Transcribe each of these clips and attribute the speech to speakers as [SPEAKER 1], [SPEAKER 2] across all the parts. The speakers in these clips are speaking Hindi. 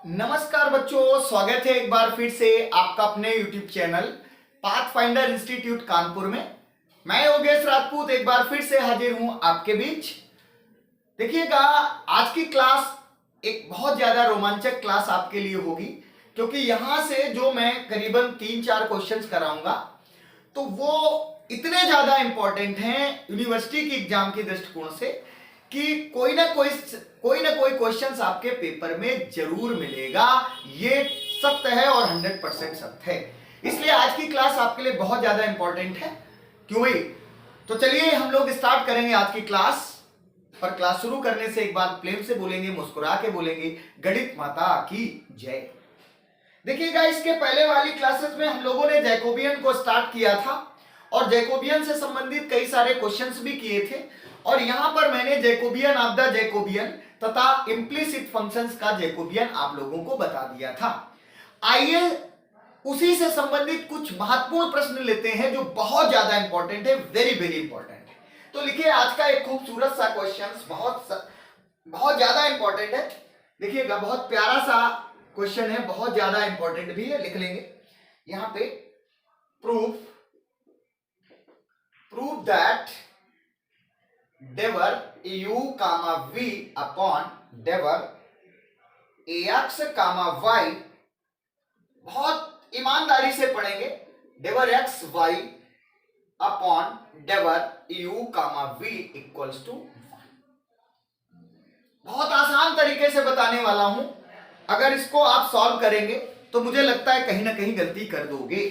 [SPEAKER 1] नमस्कार बच्चों, स्वागत है एक बार फिर से आपका अपने YouTube channel path finder institute Kanpur में। मैं योगेश राजपूत एक बार फिर से हाजिर हूं आपके बीच। देखिएगा, आज की क्लास एक बहुत ज्यादा रोमांचक क्लास आपके लिए होगी, क्योंकि यहां से जो मैं करीबन 3-4 क्वेश्चंस कराऊंगा तो वो इतने ज्यादा इंपॉर्टेंट हैं यूनिवर्सिटी की एग्जाम के दृष्टिकोण से कि कोई ना कोई क्वेश्चंस आपके पेपर में जरूर मिलेगा। ये सत्य है और 100% सत्य है। इसलिए आज की क्लास आपके लिए बहुत ज्यादा इंपॉर्टेंट है। क्यों भाई? तो चलिए हम लोग स्टार्ट करेंगे आज की क्लास। पर क्लास शुरू करने से एक बार प्रेम से बोलेंगे, मुस्कुरा के बोलेंगे, गणित माता की जय। देखिएगा, इसके पहले वाली क्लासेस में हम लोगों ने जैकोबियन को स्टार्ट किया था और जैकोबियन से संबंधित कई सारे क्वेश्चंस भी किए थे। और यहां पर मैंने जैकोबियन ऑफ द जैकोबियन तथा इंप्लिसिट फंक्शंस का जैकोबियन आप लोगों को बता दिया था। आइए उसी से संबंधित कुछ महत्वपूर्ण प्रश्न लेते हैं जो बहुत ज्यादा इंपॉर्टेंट है, वेरी वेरी इंपॉर्टेंट है। तो लिखिए, आज का एक खूबसूरत सा क्वेश्चन बहुत ज्यादा इंपॉर्टेंट है। देखिएगा, बहुत प्यारा सा क्वेश्चन है, बहुत ज्यादा इंपॉर्टेंट भी है। लिख लेंगे यहां पे, proof that dever u comma v upon dever ax comma y, बहुत ईमानदारी से पढ़ेंगे, dever x y upon dever u comma v equals to 1। बहुत आसान तरीके से बताने वाला हूं। अगर इसको आप सॉल्व करेंगे तो मुझे लगता है कहीं ना कहीं गलती कर दोगे,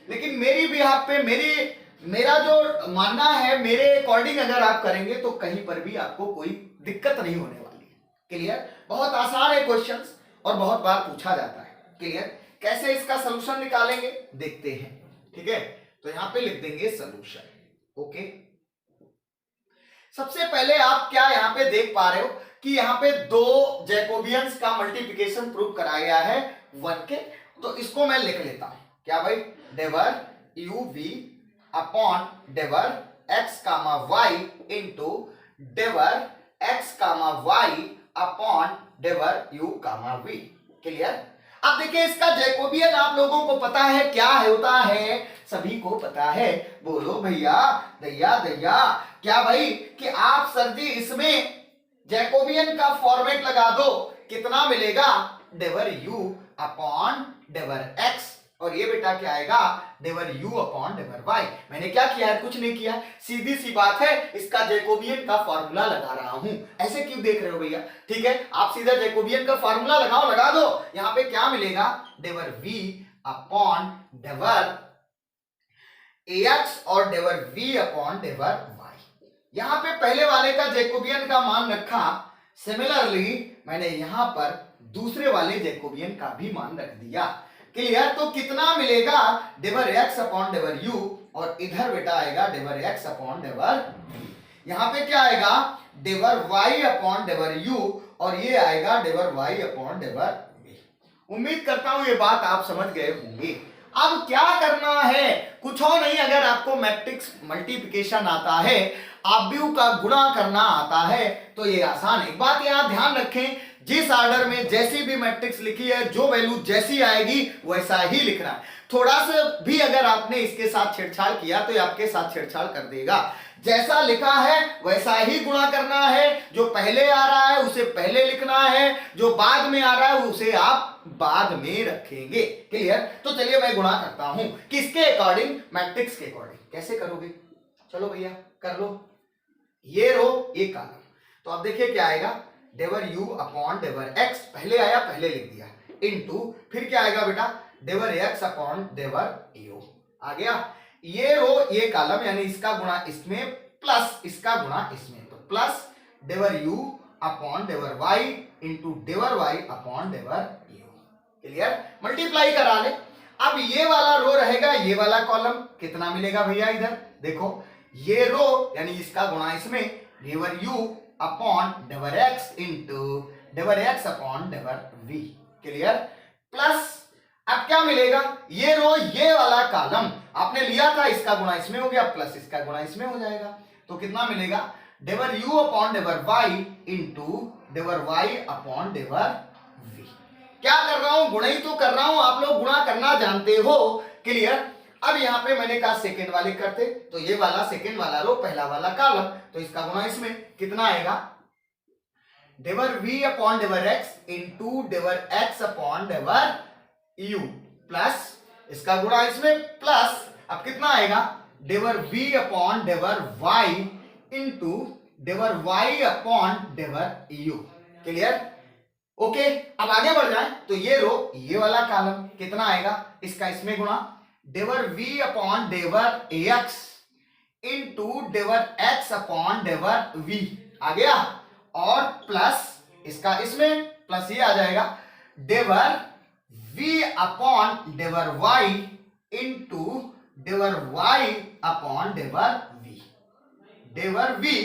[SPEAKER 1] लेकिन मेरी बिहाफ पे मेरा जो मानना है, मेरे अकॉर्डिंग अगर आप करेंगे तो कहीं पर भी आपको कोई दिक्कत नहीं होने वाली है। क्लियर? बहुत आसान है क्वेश्चंस और बहुत बार पूछा जाता है। क्लियर? कैसे इसका सलूशन निकालेंगे देखते हैं। ठीक है, तो यहां पे लिख देंगे सलूशन। ओके, सबसे पहले आप क्या यहां पे देख पा रहे हो कि यहां पे दो जैकोबियंस का मल्टीप्लिकेशन प्रूव कराया गया है 1 के। तो इसको मैं लिख लेता हूं। क्या भाई? डेवर यू वी अपॉन डेवर x कामा y इंटू डेवर x कामा y अपॉन डेवर u कामा v। क्लियर? अब देखिए, इसका जैकोबियन आप लोगों को पता है क्या होता है, सभी को पता है। बोलो भैया, दैया दैया। क्या भाई कि आप सर जी इसमें जैकोबियन का फॉर्मेट लगा दो, कितना मिलेगा? डेवर u अपॉन डेवर x, और ये बेटा क्या आएगा? डेवर u अपॉन डेवर y। मैंने क्या किया है? कुछ नहीं किया, सीधी सी बात है, इसका जैकोबियन का फॉर्मूला लगा रहा हूं। ऐसे क्यों देख रहे हो भैया? ठीक है, आप सीधा जैकोबियन का फॉर्मूला लगाओ, लगा दो। यहां पे क्या मिलेगा? डेवर v अपॉन डेवर ax और डेवर v अपॉन डेवर y। यहां पे पहले वाले का जैकोबियन का मान रखा, सिमिलरली मैंने यहां पर दूसरे वाले जैकोबियन का भी मान रख दिया। क्लियर? तो कितना मिलेगा? डेवर x अपॉन डेवर u, और इधर बेटा आएगा डेवर x अपॉन डेवर v। यहां पे क्या आएगा? डेवर y अपॉन डेवर u, और ये आएगा डेवर y अपॉन डेवर v। उम्मीद करता हूं ये बात आप समझ गए होंगे। अब क्या करना है? कुछ और नहीं, अगर आपको मैट्रिक्स मल्टीप्लिकेशन आता है, आव्यूह का गुणा करना आता है, तो ये आसान है। एक बात यहां ध्यान रखें, जिस ऑर्डर में जैसी भी मैट्रिक्स लिखी है, जो वैल्यू जैसी आएगी वैसा ही लिखना है। थोड़ा सा भी अगर आपने इसके साथ छेड़छाड़ किया तो ये आपके साथ छेड़छाड़ कर देगा। जैसा लिखा है वैसा ही गुणा करना है। जो पहले आ रहा है उसे पहले लिखना है, जो बाद में आ रहा है उसे आप बाद में रखेंगे। क्लियर? तो चलिए मैं गुणा करता हूं, किसके अकॉर्डिंग? मैट्रिक्स के अकॉर्डिंग। कैसे करोगे? चलो भैया कर लो। ये रो ये कॉलम, तो अब देखिए क्या आएगा? डेवर u अपॉन डेवर x, पहले आया पहले लिख दिया, इनटू फिर क्या आएगा बेटा? डेवर x अपॉन डेवर u। आ गया ये रो ये कॉलम, यानी इसका गुणा इसमें प्लस इसका गुणा इसमें, तो प्लस डेवर u अपॉन डेवर y इंटू डेवर y अपॉन डेवर u। क्लियर? मल्टीप्लाई करा ले। अब ये वाला रो रहेगा, ये वाला कॉलम कितना मिलेगा भैया? इधर देखो, ये रो यानी इसका गुणा इसमें, डेवर u अपॉन डेवर x इंटू डेवर x अपॉन डेवर v। क्लियर? प्लस अब क्या मिलेगा? ये रो ये वाला कॉलम आपने लिया था, इसका गुणा इसमें हो गया, प्लस इसका गुणा इसमें हो जाएगा, तो कितना मिलेगा? डेवर u अपॉन डेवर y इंटू डेवर y अपॉन डेवर v। क्या कर रहा हूं, गुणा ही तो कर रहा हूं, आप लोग गुणा करना जानते हो। क्लियर। अब यहाँ पे मैंने कहा सेकेंड वाले करते, तो ये वाला सेकेंड वाला रो, पहला वाला कॉलम, तो इसका गुणा इसमें कितना आएगा, डेवर v अपॉन डेवर x इंटू डेवर x अपॉन डेवर u प्लस इसका गुणा इसमें प्लस, अब कितना आएगा, डेवर v अपॉन डेवर y इंटू डेवर y अपॉन डेवर u। क्लियर। ओके, अब आगे बढ़ जाए तो ये रो, ये वाला कॉलम कितना आएगा, इसका इसमें गुणा, डेवर v अपॉन डेवर x इंटू डेवर x अपॉन डेवर v आ गया, और प्लस इसका इसमें प्लस ये आ जाएगा, डेवर v अपॉन डेवर y इंटू डेवर y अपॉन डेवर v, डेवर v,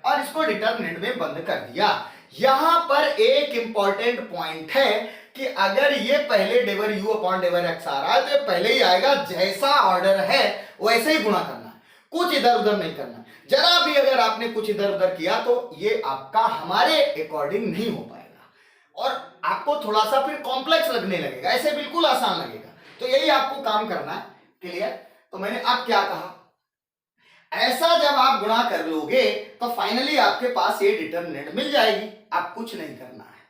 [SPEAKER 1] और इसको डिटरमिनेंट में बंद कर दिया। यहां पर एक इंपॉर्टेंट पॉइंट है कि अगर ये पहले डेवर u अपॉन डेवर x आ रहा है तो ये पहले ही आएगा, जैसा ऑर्डर है वैसे ही गुणा करना है, कुछ इधर उधर नहीं करना। जरा भी अगर आपने कुछ इधर उधर किया तो ये आपका हमारे अकॉर्डिंग नहीं हो पाएगा और आपको थोड़ा सा फिर कॉम्प्लेक्स लगने लगेगा, ऐसे बिल्कुल आसान लगेगा। तो यही आपको काम करना है। क्लियर। तो मैंने अब क्या कहा, ऐसा जब आप गुणा कर लोगे तो फाइनली आपके पास ये डिटरमिनेंट मिल जाएगी, आप कुछ नहीं करना है।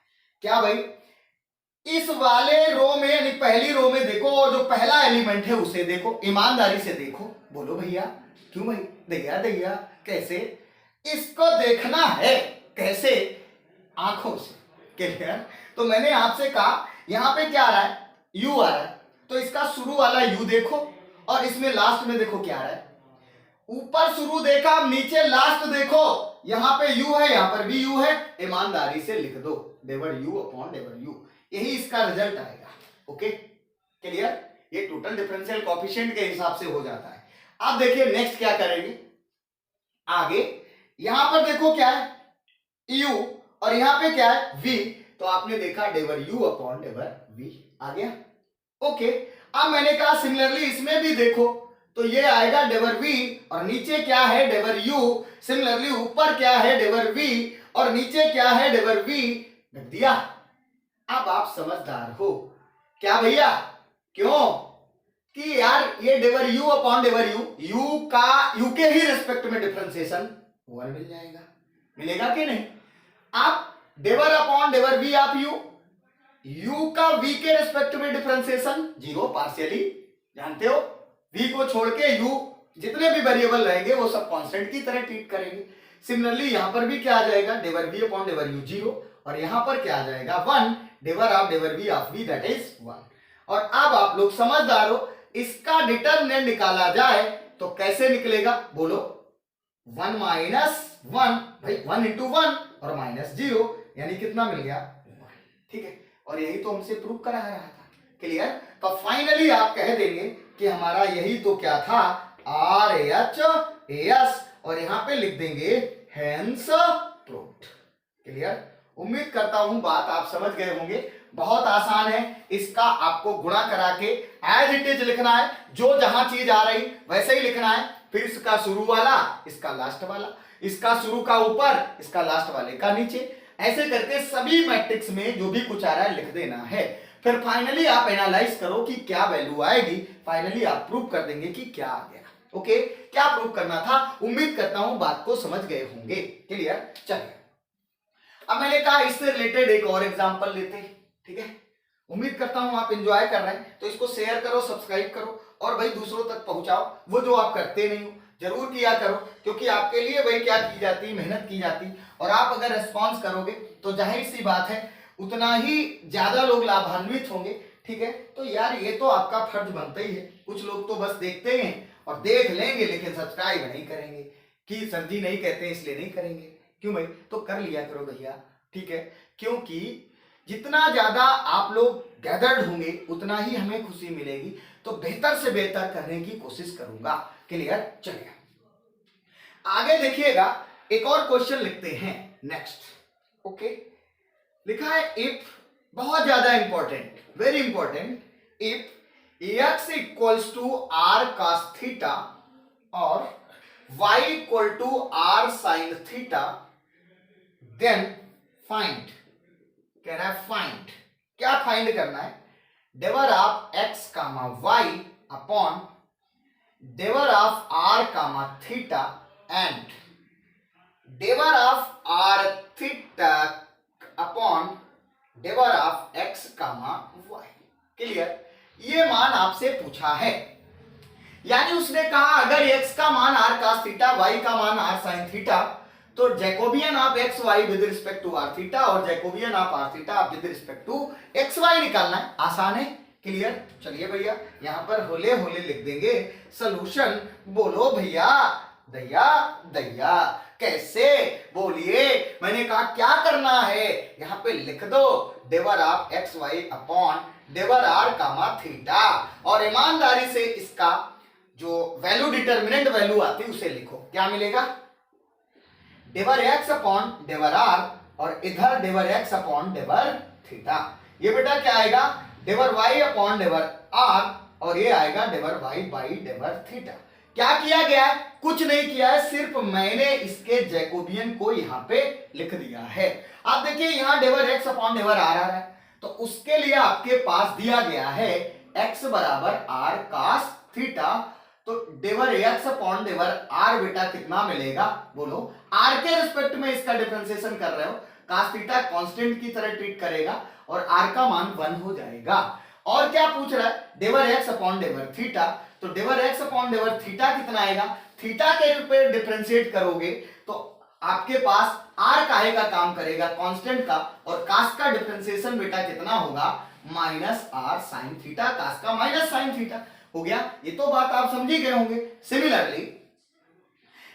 [SPEAKER 1] क्या भाई, इस वाले रो में यानी पहली रो में देखो, और जो पहला एलिमेंट है उसे देखो, ईमानदारी से देखो। बोलो भैया, क्यों भाई, दैया दैया कैसे, इसको देखना है कैसे, आंखों से। क्लियर। तो मैंने आपसे कहा यहां पे क्या आ रहा है, यू आ रहा है, तो इसका शुरू वाला यू देखो और इसमें लास्ट में देखो क्या आ रहा है, ऊपर शुरू देखा, नीचे लास्ट देखो, यहां पे u है, यहां पर भी u है, ईमानदारी से लिख दो डेवर u अपॉन डेवर u, यही इसका रिजल्ट आएगा। ओके। क्लियर। ये टोटल डिफरेंशियल कोएफिशिएंट के हिसाब से हो जाता है। अब देखिए नेक्स्ट क्या करेंगे आगे, यहां पर देखो क्या है u और यहां पे क्या है v, तो आपने देखा डेवर u अपॉन डेवर v आ गया। ओके। अब मैंने कहा सिमिलरली इसमें भी देखो, तो ये आएगा डेवर v और नीचे क्या है डेवर u, सिमिलरली ऊपर क्या है डेवर v और नीचे क्या है डेवर v, रख दिया। अब आप समझदार हो क्या भैया, क्यों कि यार ये डेवर u अपॉन डेवर u, u के ही रिस्पेक्ट में डिफरेंशिएशन 1 मिल जाएगा, मिलेगा कि नहीं। आप डेवर अपॉन डेवर v आप u का v के रिस्पेक्ट में डिफरेंशिएशन 0 पार्शियली, जानते हो v को छोड़ के u जितने भी वेरिएबल रहेंगे वो सब कांस्टेंट की तरह ट्रीट करेंगे। सिमिलरली यहां पर भी क्या आ जाएगा, डेवर v अपॉन डेवर u 0 और यहां पर क्या आ जाएगा 1, डेवर ऑफ डेवर v of v that is 1। और अब आप लोग समझदार हो, इसका डिटरमिनेंट निकाला जाए तो कैसे निकलेगा, बोलो 1 माइनस 1, भाई 1 इंटू 1 और माइनस 0 यानी कितना मिल गया 1। ठीक है, और यही तो हमसे प्रूव करा रहा था। क्लियर। तो फाइनली आप कह देंगे कि हमारा यही तो क्या था, आर एच एस, और यहां पे लिख देंगे हेंस प्रूव्ड। क्लियर। उम्मीद करता हूं बात आप समझ गए होंगे, बहुत आसान है। इसका आपको गुणा करा के एज इट इज लिखना है, जो जहां चीज आ रही वैसे ही लिखना है, फिर इसका शुरू वाला इसका लास्ट वाला, इसका शुरू का ऊपर इसका लास्ट वाले का नीचे, ऐसे करके सभी मैट्रिक्स में जो भी कुछ आ रहा है लिख देना है। फिर फाइनली आप एनालाइज करो कि क्या वैल्यू आएगी, फाइनली आप प्रूव कर देंगे कि क्या आ गया। ओके, क्या प्रूव करना था, उम्मीद करता हूं बात को समझ गए होंगे। क्लियर। चलिए अब मैंने कहा इससे रिलेटेड एक और एग्जांपल लेते हैं। ठीक है, उम्मीद करता हूं आप एंजॉय कर रहे हैं, तो इसको शेयर करो, सब्सक्राइब करो और भाई दूसरों तक पहुंचाओ, वो जो आप करते नहीं हो जरूर किया करो, क्योंकि आपके लिए भाई क्या की जाती, मेहनत की जाती, और आप अगर रिस्पॉन्स करोगे तो जाहिर सी बात है उतना ही ज्यादा लोग लाभान्वित होंगे। ठीक है, तो यार ये तो आपका फर्ज बनता ही है। कुछ लोग तो बस देखते हैं और देख लेंगे लेकिन सब्सक्राइब नहीं करेंगे कि सर जी नहीं कहते इसलिए नहीं करेंगे। क्यों भाई, तो कर लिया करो भैया। ठीक है, क्योंकि जितना ज्यादा आप लोग गैदर्ड होंगे उतना ही हमें खुशी मिलेगी, तो बेहतर से बेहतर करने की कोशिश करूंगा। क्लियर। चलिए आगे देखिएगा, एक और क्वेश्चन लिखते हैं नेक्स्ट। ओके, लिखा है इफ, बहुत ज्यादा important, very important, if x equals to r cos theta और y equal to r sin theta, then find, कह रहा है फाइंड क्या फाइंड करना है? डेवर of x comma Y upon डेवर of are comma theta and डेवर ऑफ आर थीटा अपॉन डेवर of x comma Y. Clear? ये मान आपसे पूछा है, यानी उसने कहा अगर x का मान r cos थीटा, y का मान r sin थीटा, तो Jacobian of X Y with respect to R theta और Jacobian of R theta with respect to X Y निकालना है। आसान है। क्लियर? चलिए भैया यहां पर होले होले लिख देंगे सॉल्यूशन। बोलो भैया दैया दैया। कैसे? बोलिए। मैंने कहा क्या करना है, यहां पे लिख दो डेवर ऑफ एक्स वाई अपॉन डेवर आर कामा थीटा, और ईमानदारी से इसका जो वैल्यू डिटर्मिनेंट वैल्यू आती है उसे लिखो। क्या मिलेगा? डेवर एक्स अपॉन डेवर आर और इधर डेवर एक्स अपॉन डेवर थीटा। ये बेटा क्या आएगा? डेवर वाई अपॉन डेवर आर और ये आएगा डेवर वाई बाई डेवर थीटा। क्या किया गया है? कुछ नहीं किया है, सिर्फ मैंने इसके जैकोबियन को यहां पे लिख दिया है। आप देखिए यहां डेवर एक्स अपॉन डेवर आर आ रहा है, तो उसके लिए आपके पास दिया गया है x बराबर आर कास थीटा। तो डेवर एक्स अपॉन डेवर आर बेटा कितना मिलेगा? बोलो। आर के रिस्पेक्ट में इसका डिफरेंशिएशन कर रहे हो, कास थीटा कांस्टेंट की तरह ट्रीट करेगा और आर का मान 1 हो जाएगा। और क्या पूछ रहा है? डेवर एक्स अपॉन डेवर थीटा। तो डेवर एक्स अपॉन डेवर थीटा कितना आएगा? थीटा के रूप डिफरेंशिएट करोगे तो आपके पास आर काहे का काम करेगा? कांस्टेंट का। और कास का डिफरेंशिएशन बेटा कितना होगा? Minus R sine theta. Cos का माइनस साइन थीटा हो गया। ये तो बात आप समझ ही गए होंगे। सिमिलरली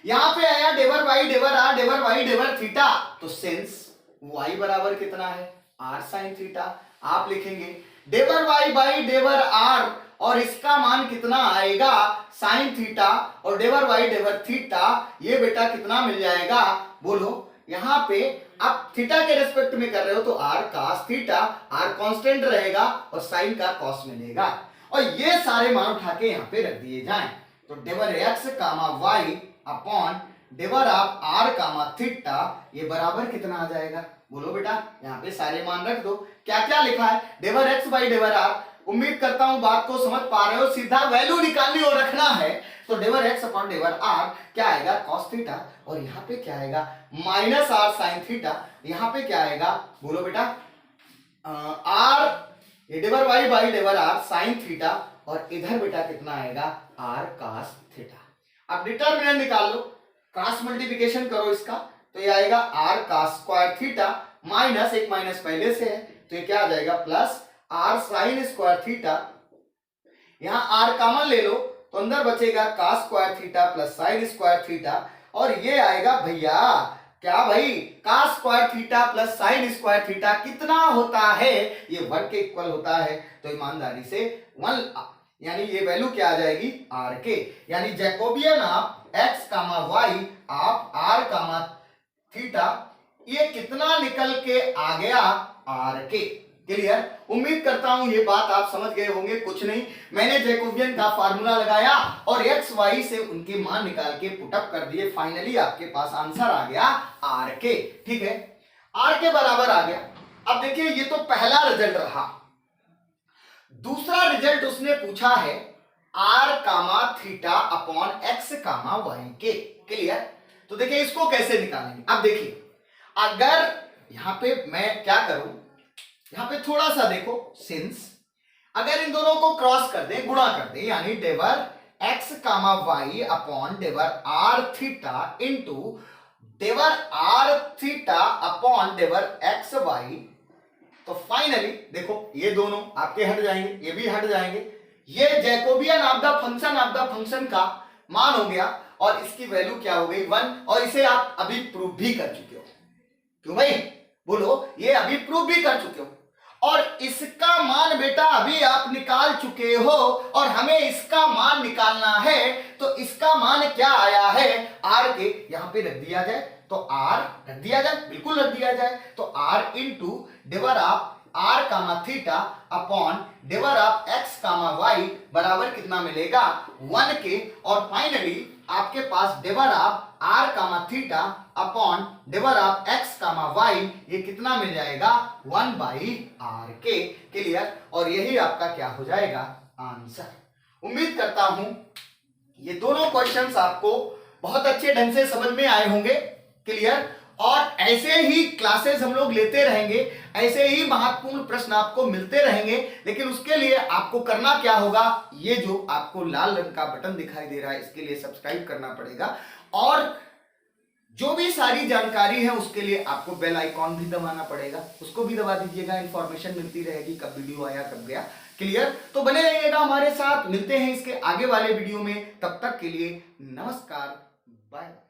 [SPEAKER 1] यहां पे आया डेवर वाई डेवर आर डेवर वाई डेवर थीटा, तो सिंस वाई बराबर कितना है? R sine theta. आप लिखेंगे डेवर वाई बाई डेवर आर और इसका मान कितना आएगा? Sine theta. और डेवर वाई डेवर थीटा ये बेटा कितना मिल जाएगा? बोलो। यहां पे आप थीटा के रेस्पेक्ट में कर रहे हो तो r cos theta, r constant रहेगा और साइन का कॉस मिलेगा। और ये सारे मान उठा के यहां पे रख दिए जाएं, तो डेवर एक्स कामा वाई अपॉन डेवर ऑफ आर कामा थीटा ये बराबर कितना आ जाएगा? बोलो बेटा। यहां पे सारे मान रख दो। क्या क्या लिखा है? डेवर एक्स बाई डेवर आर। उम्मीद करता हूं बात को समझ पा रहे हो। सीधा वैल्यू निकालनी और रखना है, तो डेवर एक्स अपॉन डेवर आर क्या आएगा? Cos theta. और यहां पे क्या आएगा? Minus R sine theta. यहां पे क्या आएगा? बोलो बेटा। आर ये डेवर वाई बाई डेवर आर साइन थीटा और इधर बेटा कितना आएगा? R cos theta. अब डिटर्मिनेंट निकाल लो, क्रॉस मल्टीप्लिकेशन करो इसका, तो ये आएगा R cos square theta minus एक माइनस पहले से है तो ये क्या आ जाएगा? Plus r sine square theta. यहां आर कॉमन ले लो तो अंदर बचेगा cos square theta plus sine square theta और ये आएगा भैया क्या भाई? Cos square theta plus sine square theta कितना होता है? ये 1 के इक्वल होता है। तो ईमानदारी से 1 यानी ये वैल्यू क्या आ जाएगी? आर के। यानी Jacobian of x comma y of are comma theta ये कितना निकल के आ गया? आर के। क्लियर? उम्मीद करता हूं ये बात आप समझ गए होंगे। कुछ नहीं, मैंने जैकोबियन का फार्मूला लगाया और एक्स वाई से उनके मान निकाल के पुटअप कर दिए। फाइनली आपके पास आंसर आ गया आर के। ठीक है, आर के बराबर आ गया। अब देखिए ये तो पहला रिजल्ट रहा। दूसरा रिजल्ट उसने पूछा है r comma theta upon x comma y के। क्लियर? तो देखिए इसको कैसे निकालेंगे। अब देखिए अगर यहां पे मैं क्या करूं, यहां पे थोड़ा सा देखो, सिंस अगर इन दोनों को क्रॉस कर दें, गुणा कर दें, यानी डेवर एक्स कामा वाई अपॉन डेवर आर थीटा इंटू डेवर आर थीटा अपॉन डेवर एक्स वाई, तो फाइनली देखो ये दोनों आपके हट जाएंगे, ये भी हट जाएंगे। ये जैकोबियन ऑफ द फंक्शन का मान हो गया और इसकी वैल्यू क्या हो गई? 1। और इसे आप अभी प्रूव भी कर चुके हो। क्यों भाई? बोलो। ये अभी प्रूव भी कर चुके हो और इसका मान बेटा अभी आप निकाल चुके हो और हमें इसका मान निकालना है। तो इसका मान क्या आया है? आर के। यहां पे रख दिया जाए तो आर रख दिया जाए, बिल्कुल रख दिया जाए। तो आर इंटू डेवर of are comma theta upon डेवर ऑफ एक्स कामा वाई बराबर कितना मिलेगा? 1 के। और फाइनली आपके पास डिवर of are comma theta upon डिवर ऑफ एक्स कामा वाई, ये कितना मिल जाएगा 1/r के। क्लियर? और यही आपका क्या हो जाएगा आंसर। उम्मीद करता हूं ये दोनों क्वेश्चंस आपको बहुत अच्छे ढंग से समझ में आए होंगे। क्लियर? और ऐसे ही क्लासेस हम लोग लेते रहेंगे, ऐसे ही महत्वपूर्ण प्रश्न आपको मिलते रहेंगे। लेकिन उसके लिए आपको करना क्या होगा, ये जो आपको लाल रंग का बटन दिखाई दे रहा है इसके लिए सब्सक्राइब करना पड़ेगा, और जो भी सारी जानकारी है उसके लिए आपको बेल आइकॉन भी दबाना पड़ेगा, उसको भी दबा दीजिएगा। इंफॉर्मेशन मिलती रहेगी कब वीडियो आया कब गया। क्लियर? तो बने रहिएगा हमारे साथ, मिलते हैं इसके आगे वाले वीडियो में। तब तक के लिए नमस्कार, बाय।